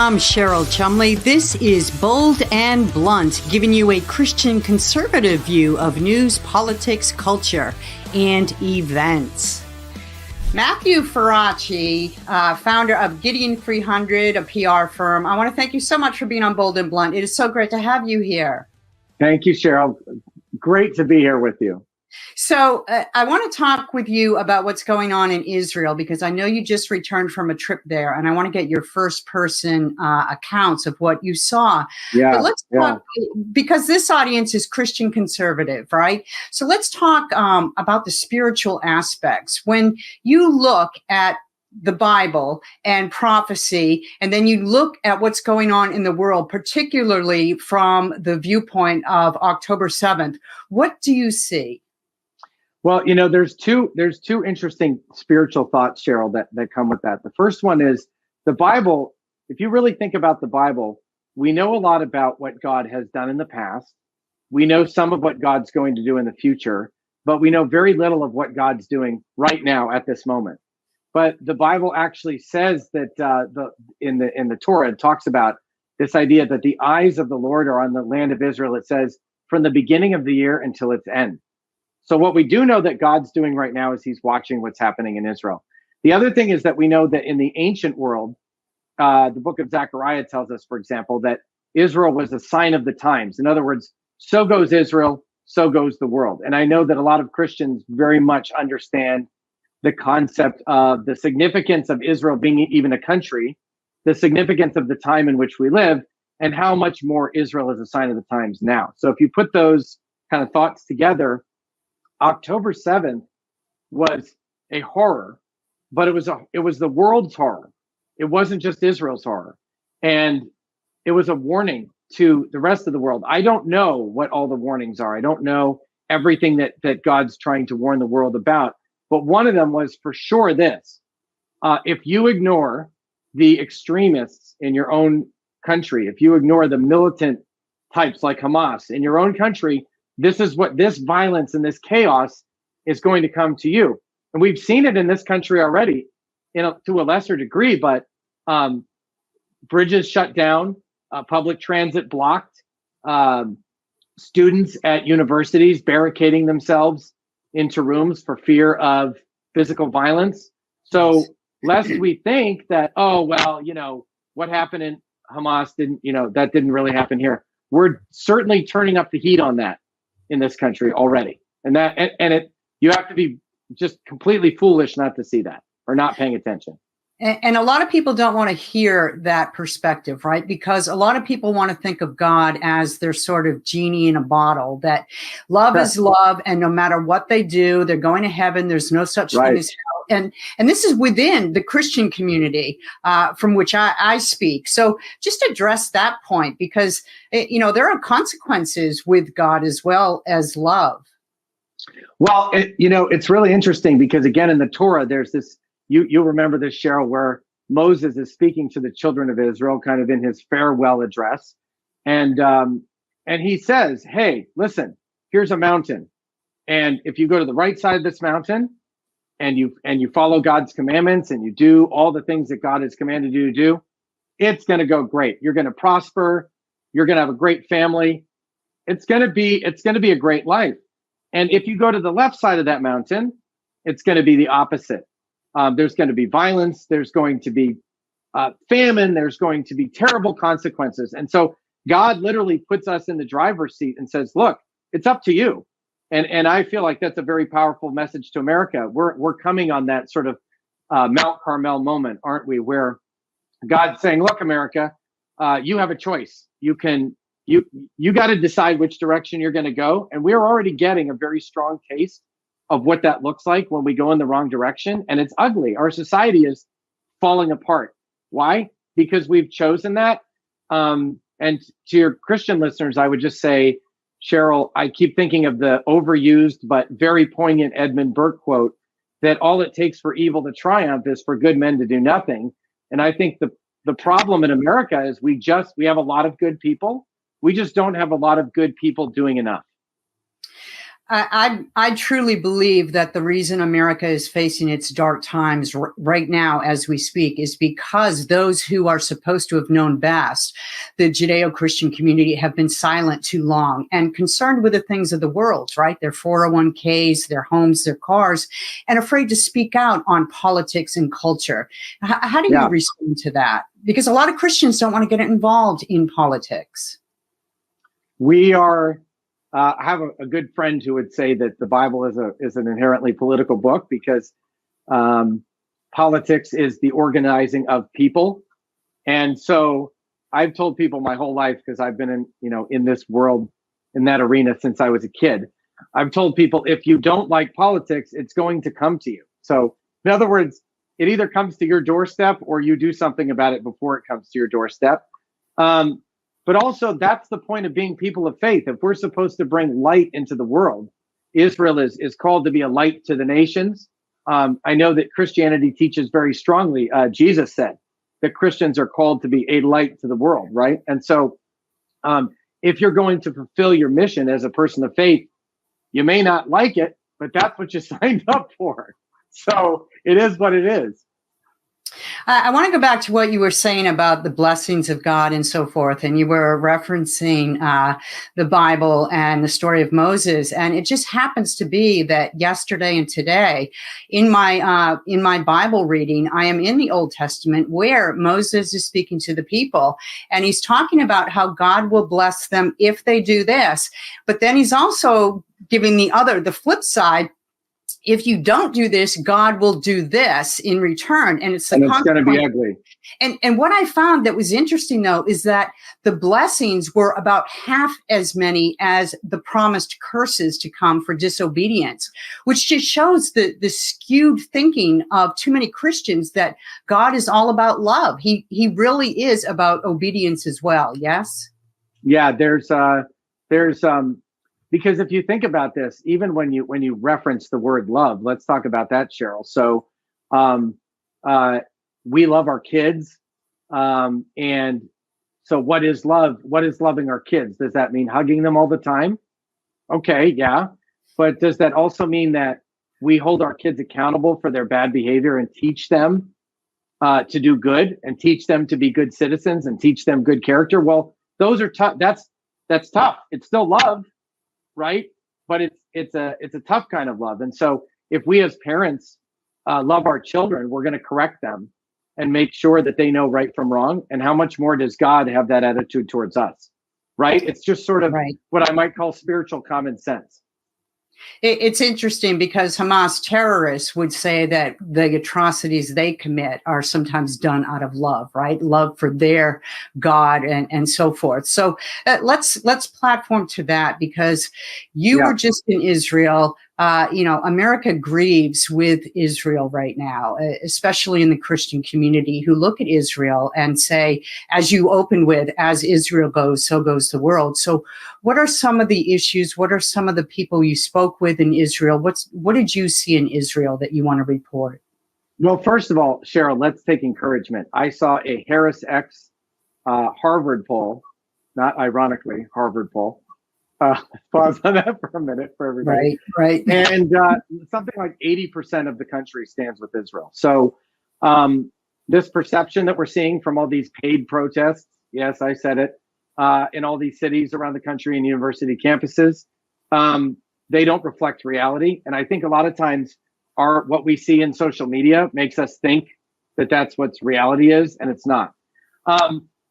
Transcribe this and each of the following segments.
I'm Cheryl Chumley. This is Bold and Blunt, giving you a Christian conservative view of news, politics, culture, and events. Matthew Farrachi, founder of Gideon 300, a PR firm. I want to thank you so much for being on Bold and Blunt. It is so great to have you here. Thank you, Cheryl. Great to be here with you. So I want to talk with you about what's going on in Israel, because I know you just returned from a trip there, and I want to get your first person accounts of what you saw. But let's talk, because this audience is Christian conservative, right? So let's talk about the spiritual aspects. When you look at the Bible and prophecy, and then you look at what's going on in the world, particularly from the viewpoint of October 7th, what do you see? Well, you know, there's two interesting spiritual thoughts, Cheryl, that come with that. The first one is the Bible. If you really think about the Bible, we know a lot about what God has done in the past. We know some of what God's going to do in the future, but we know very little of what God's doing right now at this moment. But the Bible actually says that in the Torah, it talks about this idea that the eyes of the Lord are on the land of Israel. It says from the beginning of the year until its end. So what we do know that God's doing right now is he's watching what's happening in Israel. The other thing is that we know that in the ancient world, the book of Zechariah tells us, for example, that Israel was a sign of the times. In other words, so goes Israel, so goes the world. And I know that a lot of Christians very much understand the concept of the significance of Israel being even a country, the significance of the time in which we live, and how much more Israel is a sign of the times now. So if you put those kind of thoughts together, October 7th was a horror, but it was the world's horror. It wasn't just Israel's horror. And it was a warning to the rest of the world. I don't know what all the warnings are. I don't know everything that God's trying to warn the world about. But one of them was for sure this. If you ignore the extremists in your own country, if you ignore the militant types like Hamas in your own country, this violence and this chaos is going to come to you. And we've seen it in this country already to a lesser degree, but bridges shut down, public transit blocked, students at universities barricading themselves into rooms for fear of physical violence. So lest we think that, oh, well, you know, what happened in Hamas that didn't really happen here. We're certainly turning up the heat on that in this country already. And you have to be just completely foolish not to see that or not paying attention. And a lot of people don't want to hear that perspective, right? Because a lot of people want to think of God as their sort of genie in a bottle, that love is love, and no matter what they do, they're going to heaven. There's no such thing as hell. And this is within the Christian community from which I speak. So just address that point, because, there are consequences with God as well as love. Well, it's really interesting because, again, in the Torah, there's this, you'll remember this, Cheryl, where Moses is speaking to the children of Israel kind of in his farewell address. And he says, hey, listen, here's a mountain. And if you go to the right side of this mountain and you follow God's commandments and you do all the things that God has commanded you to do, it's going to go great. You're going to prosper. You're going to have a great family. It's going to be a great life. And if you go to the left side of that mountain, it's going to be the opposite. There's going to be violence. There's going to be famine. There's going to be terrible consequences. And so God literally puts us in the driver's seat and says, look, it's up to you. And I feel like that's a very powerful message to America. We're coming on that sort of Mount Carmel moment, aren't we? Where God's saying, look, America, you have a choice. You got to decide which direction you're going to go. And we're already getting a very strong taste of what that looks like when we go in the wrong direction. And it's ugly. Our society is falling apart. Why? Because we've chosen that. And to your Christian listeners, I would just say, Cheryl, I keep thinking of the overused but very poignant Edmund Burke quote that all it takes for evil to triumph is for good men to do nothing. And I think the problem in America is we have a lot of good people. We just don't have a lot of good people doing enough. I truly believe that the reason America is facing its dark times right now as we speak is because those who are supposed to have known best, the Judeo-Christian community, have been silent too long and concerned with the things of the world, right? Their 401ks, their homes, their cars, and afraid to speak out on politics and culture. How do you respond to that? Because a lot of Christians don't want to get involved in politics. We are... I have a good friend who would say that the Bible is an inherently political book because politics is the organizing of people. And so I've told people my whole life, because I've been in this world, in that arena since I was a kid. I've told people, if you don't like politics, it's going to come to you. So in other words, it either comes to your doorstep or you do something about it before it comes to your doorstep. But also, that's the point of being people of faith. If we're supposed to bring light into the world, Israel is called to be a light to the nations. I know that Christianity teaches very strongly. Jesus said that Christians are called to be a light to the world, right? And so if you're going to fulfill your mission as a person of faith, you may not like it, but that's what you signed up for. So it is what it is. I want to go back to what you were saying about the blessings of God and so forth. And you were referencing the Bible and the story of Moses. And it just happens to be that yesterday and today in my Bible reading, I am in the Old Testament where Moses is speaking to the people. And he's talking about how God will bless them if they do this. But then he's also giving the flip side. If you don't do this, God will do this in return. And it's going to be ugly. And what I found that was interesting, though, is that the blessings were about half as many as the promised curses to come for disobedience, which just shows the skewed thinking of too many Christians that God is all about love. He really is about obedience as well. Yes? Yeah, there's because if you think about this, even when you reference the word love, let's talk about that, Cheryl. So we love our kids. And so what is love? What is loving our kids? Does that mean hugging them all the time? Okay, yeah. But does that also mean that we hold our kids accountable for their bad behavior and teach them to do good and teach them to be good citizens and teach them good character? Well, those are tough. That's tough. It's still love. Right. But it's a tough kind of love. And so if we as parents love our children, we're going to correct them and make sure that they know right from wrong. And how much more does God have that attitude towards us? Right. It's just sort of what I might call spiritual common sense. It's interesting because Hamas terrorists would say that the atrocities they commit are sometimes done out of love, right? Love for their God and so forth. So let's platform to that because you were just in Israel. America grieves with Israel right now, especially in the Christian community who look at Israel and say, as you opened with, as Israel goes, so goes the world. So what are some of the issues? What are some of the people you spoke with in Israel? What did you see in Israel that you want to report? Well, first of all, Cheryl, let's take encouragement. I saw a Harris X Harvard poll, not ironically, Harvard poll. Pause on that for a minute for everybody. Right. And something like 80% of the country stands with Israel. So this perception that we're seeing from all these paid protests, yes, I said it, in all these cities around the country and university campuses, they don't reflect reality. And I think a lot of times what we see in social media makes us think that that's what reality is, and it's not.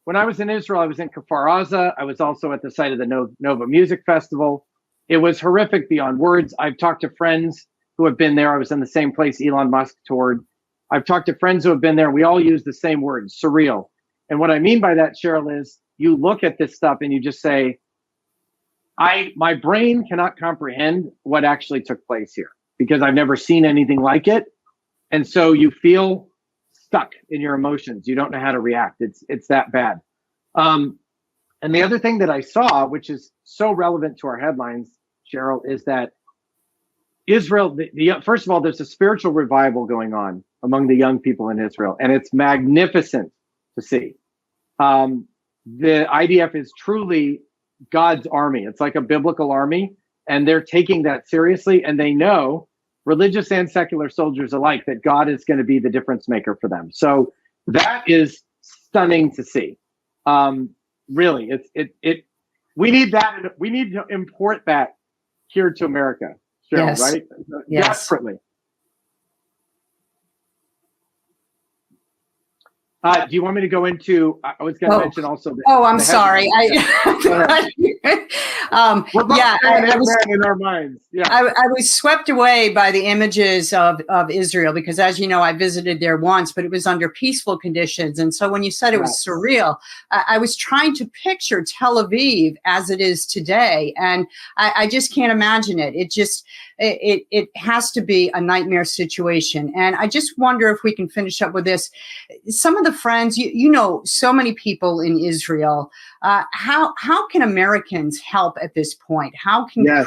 When I was in Israel, I was in Kfar Aza. I was also at the site of the Nova Music Festival. It was horrific beyond words. I've talked to friends who have been there. I was in the same place Elon Musk toured. I've talked to friends who have been there. We all use the same words, surreal. And what I mean by that, Cheryl, is you look at this stuff and you just say, my brain cannot comprehend what actually took place here because I've never seen anything like it. And so you feel stuck in your emotions. You don't know how to react. It's that bad. And the other thing that I saw, which is so relevant to our headlines, Cheryl, is that Israel, first of all, there's a spiritual revival going on among the young people in Israel, and it's magnificent to see. The IDF is truly God's army. It's like a biblical army. and they're taking that seriously, and they know, religious and secular soldiers alike, that God is going to be the difference maker for them. So that is stunning to see. Really, we need that. We need to import that here to America, Cheryl, yes. right? Yes. Desperately. Do you want me to go into? I was going to mention also. I'm sorry. I was in our minds. Yeah, I was swept away by the images of Israel because, as you know, I visited there once, but it was under peaceful conditions. And so when you said it was surreal, I was trying to picture Tel Aviv as it is today, and I just can't imagine it. It has to be a nightmare situation. And I just wonder if we can finish up with this. Some of the friends, you know, so many people in Israel. How can Americans help at this point? How can the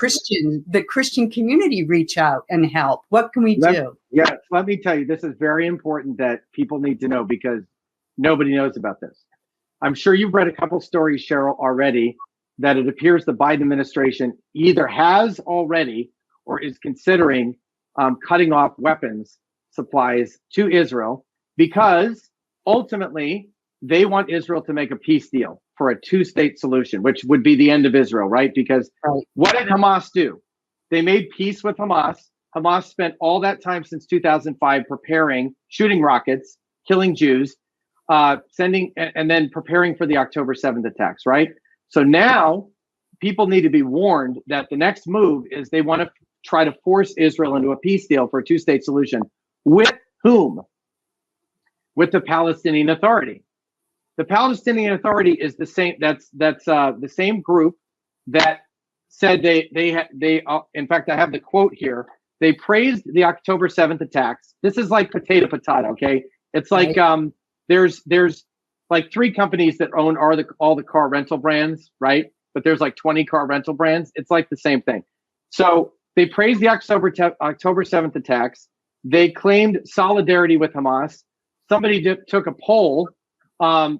Christian community reach out and help? What can we do? Yes, let me tell you, this is very important that people need to know because nobody knows about this. I'm sure you've read a couple stories, Cheryl, already that it appears the Biden administration either has already or is considering cutting off weapons supplies to Israel because ultimately they want Israel to make a peace deal for a two-state solution, which would be the end of Israel, right? Because what did Hamas do? They made peace with Hamas. Hamas spent all that time since 2005 preparing, shooting rockets, killing Jews, and then preparing for the October 7th attacks, right? So now people need to be warned that the next move is they want to try to force Israel into a peace deal for a two-state solution. With whom? With the Palestinian Authority. The Palestinian Authority is the same. That's the same group that said they. In fact, I have the quote here. They praised the October 7th attacks. This is like potato. Okay, it's like there's like 3 companies that own all the car rental brands, right? But there's like 20 car rental brands. It's like the same thing. So they praised the October 7th attacks. They claimed solidarity with Hamas. Somebody took a poll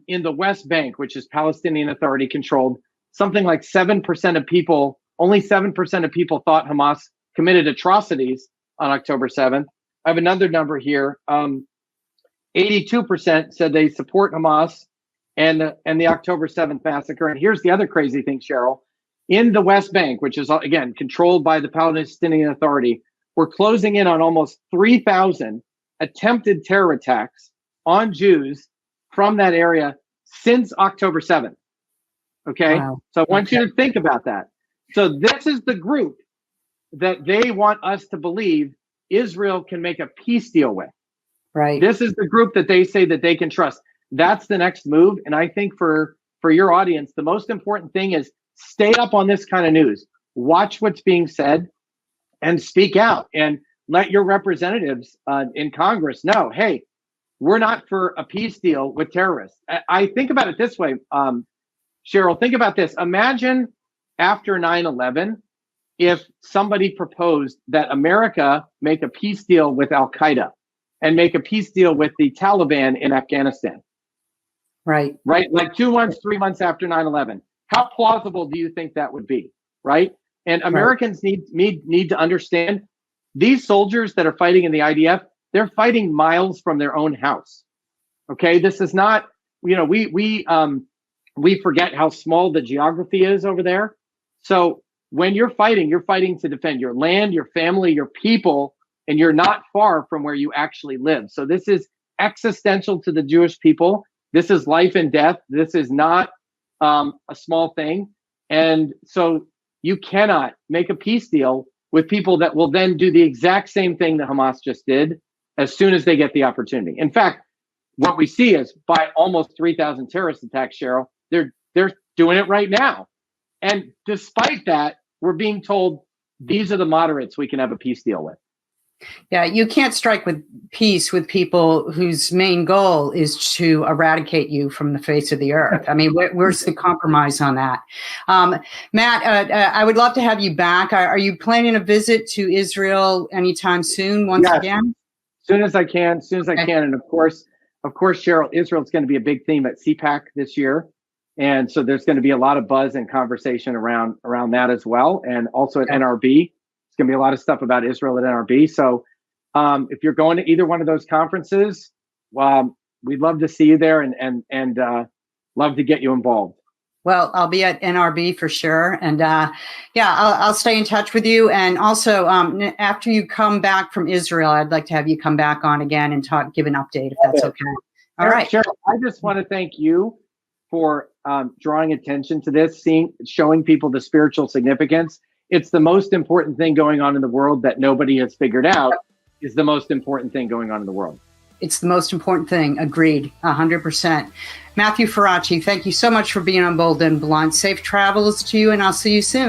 in the West Bank, which is Palestinian Authority controlled. Something like 7% of people, only 7% of people thought Hamas committed atrocities on October 7th. I have another number here. 82% said they support Hamas and the October 7th massacre. And here's the other crazy thing, Cheryl. In the West Bank, which is, again, controlled by the Palestinian Authority, we're closing in on almost 3,000 attempted terror attacks on Jews from that area since October 7th. Okay? Wow. So I want you to think about that. So this is the group that they want us to believe Israel can make a peace deal with. Right. This is the group that they say that they can trust. That's the next move. And I think for your audience, the most important thing is stay up on this kind of news. Watch what's being said and speak out and let your representatives in Congress know, hey, we're not for a peace deal with terrorists. I think about it this way, Cheryl, think about this. Imagine after 9/11, if somebody proposed that America make a peace deal with Al-Qaeda and make a peace deal with the Taliban in Afghanistan. Right. Right. Like 2 months, 3 months after 9/11. How plausible do you think that would be? Right. And Americans need to understand these soldiers that are fighting in the IDF, they're fighting miles from their own house. Okay. This is not, we forget how small the geography is over there. So when you're fighting to defend your land, your family, your people, and you're not far from where you actually live. So this is existential to the Jewish people. This is life and death. This is not a small thing. And so you cannot make a peace deal with people that will then do the exact same thing that Hamas just did as soon as they get the opportunity. In fact, what we see is by almost 3,000 terrorist attacks, Cheryl, they're doing it right now. And despite that, we're being told these are the moderates we can have a peace deal with. Yeah, you can't strike with peace with people whose main goal is to eradicate you from the face of the earth. I mean, where's the compromise on that? Matt, I would love to have you back. Are you planning a visit to Israel anytime soon, once again? As soon as I can. And of course, Cheryl, Israel's going to be a big theme at CPAC this year. And so there's going to be a lot of buzz and conversation around that as well. And also at NRB, it's going to be a lot of stuff about Israel at NRB. So if you're going to either one of those conferences, we'd love to see you there and love to get you involved. Well, I'll be at NRB for sure. And I'll stay in touch with you. And also, after you come back from Israel, I'd like to have you come back on again and give an update if that's okay. All right. Cheryl, I just want to thank you for drawing attention to this, showing people the spiritual significance. It's the most important thing going on in the world that nobody has figured out is the most important thing going on in the world. It's the most important thing. Agreed. 100%. Matthew Farrachi, thank you so much for being on Bold and Blunt. Safe travels to you, and I'll see you soon.